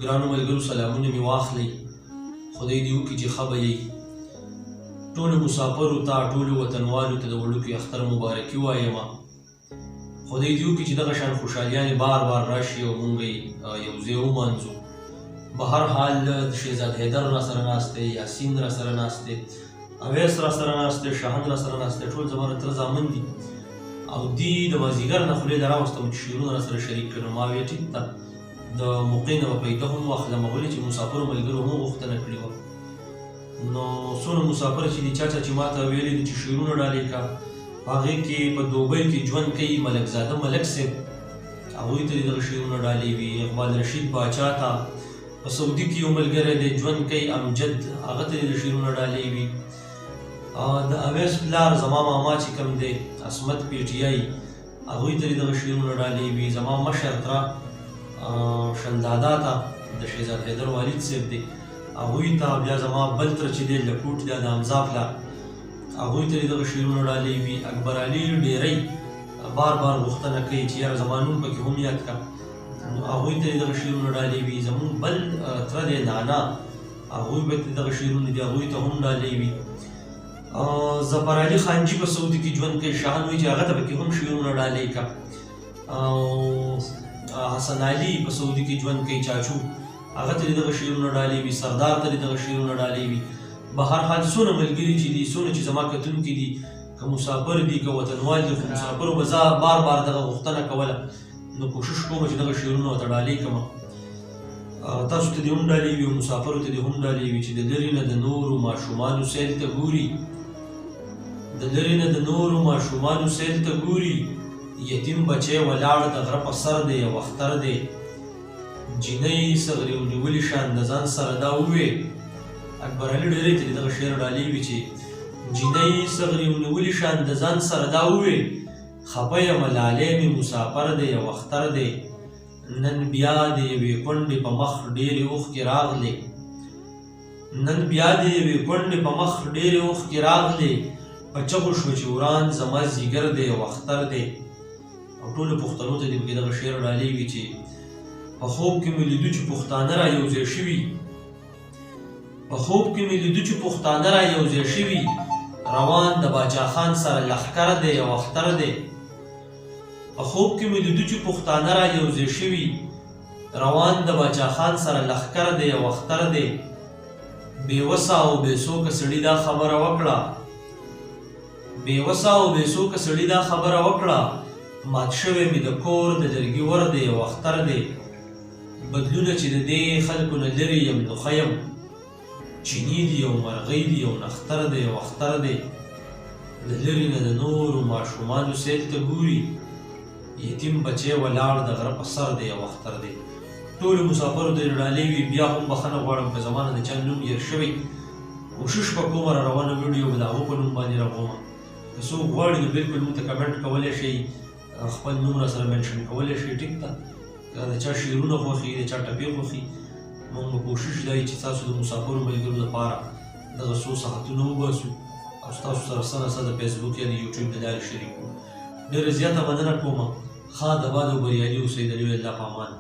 ګرانو ملګرو سلامونه مې واخلئ. خدای دې وکړي چې ښه به یئ. ټولو مسافرو ته ټولو وطنوالو ته د وړوکي اختر مبارکي وایم. خدای دې وکړي چې دغه شان خوشحالیانې بار بار راشي او موږ یو ځای ومانځو. به هر حال د شهزاد حیدر راسره ناست دی، یاسین راسره ناست دی، اویس راسره ناست دی، شاهین راسره ناست دی، ټول زما تره زامن دي او دوی د مازدیګر نه خولې له راوستم چې شعرونه راسره شریک کړي. نو ما ویې ټیک ده، د موقع نه به پیدا هم واخلم، ولې چې مسافرو ملګرو هم غوښتنه کړې وه. نو څونه مسافر چې دي چا چې ما ته ویلي دي چې شعرونه ډالۍ کړه، په هغې کې په دوبۍ کې ژوند کوي ملک زاده ملک صاحب، هغوی ته دې دغه شعرونه ډالۍ وي. اقبال رشید باچا ته په سعودي کې یو ملګری دی ژوند کوي امجد، هغه ته دې د شعرونه ډالۍ وي. د اویس پلار زما ماما چې کوم دی عصمت پیټیایي، هغوی ته دې دغه شعرونه ډالۍ وي. زما مشر تره شندادا ته د شهزاد حیدر والد صاحب دی، هغوی ته بیا زما بل تره چې دی لکوټ دی د حمزه پلار، هغوی ته دې دغه شعرونه ډالۍ وي. اکبر علي ډیری بار بار غوښتنه کوي چې یاره زما نوم پکې هم یاد کړه، هغوی ته دې دغه شعرونه ډالۍ وي. زمونږ بل تره دی نانا، هغوی به دغه شعرونه دي هغوی ته هم ډالۍ وي. ظفر علي خانجي په سعودي کې ژوند کوي، شاهین وایي چې هغه ته پکې هم شعرونه ډالۍ کړه. حسن علي په سعودي کې ژوند کوي، چاچو، هغه ته دې دغه شعرونه ډالۍ وي. سردار ته دې دغه شعرونه ډالۍ وي. به هر حال څونه ملګري چې دي، څونه چې زما کتونکي دي، که مسافر دي که وطنوال دي، خو مسافرو به زه بار بار دغه غوښتنه کوله، نو کوشش کوم چې دغه شعرونه ورته ډالۍ کړم. تاسو ته دې هم ډالۍ وي او مسافرو ته دې هم ډالۍ وي چې د لرې نه د نورو ماشومانو سیل ته ګوري، د لرې نه د نورو ماشومانو سیل ته ګوري، یتیم بچی ولاړ د غره په سر دی یو اختر دی، جینۍ صغرې ونیولي شان د ځان سره دا ووې. اکبر علي ډیری ته دغه شعر ډالۍ وي چې جینۍ صغرې ونیولي شان د ځان سره دا ووې، خفه یم لالی مې مسافر دی یو اختر دی، نن بیا د یوې کونډې په مخ ډېرې اوښکې راغلې، نن بیا د یوې کونډې په مخ ډېرې اوښکې راغلې، په چغو شو چې وران زما ځیګر دی یو اختر دی. او ټولو پښتنو ته دې پکې دغه شعر ډالۍ وي چې په خوب کې مې لیدو چې پښتانه را یو ځای شوي، په خوب کې مې لیدو چې پښتانه را یو ځای شوي، روان د باچا خان سره لښکر دی یو اختر دی، په خوب کې مې لیدو چې پښتانه را یو ځای شوي، روان د باچا خان سره لښکر دی یو اختر دی. بې وسه او بې څوکه سړي دا خبره وکړه، بې وسه او بې څوکه سړي دا خبره وکړه، مات شوی مې د کور د لرګي ور دی یو اختر دی، بدلونه چې د دې خلکو نه لرې یم نو ښه یم، چیني دي یو مرغۍ دي یو نختر دی یو اختر دی، د لرې نه د نورو ماشومانو سیل ته ګوري، یتیم بچی ولاړ د غره په سر دی یو اختر دی. ټولو مسافرو ته ډالۍ وي. بیا هم بخښنه غواړم که زما نه د چا نوم هېر شوی، کوشش به کومه را روانه ویډیو به د هغو په نوم باندې راغومه. که څوک غواړي نو بلکل موږ ته کمنټ کولی شئ، خپل نوم را سره منشن کولی شئ. ټیک ده، که د چا شعرونه خوښي، د چا ټپې خوښي، موږ به کوشش دا وي چې تاسو د مسافرو ملګرو لپاره دغه څو ساعتونه وباسو او ستاسو سره سره سره د فیسبوک یا د یوټیوب د لارې شریک کړو. ډېره زیاته مننه کومه. ښه د باد او بریالي اوسئ. د لوی الله په امان.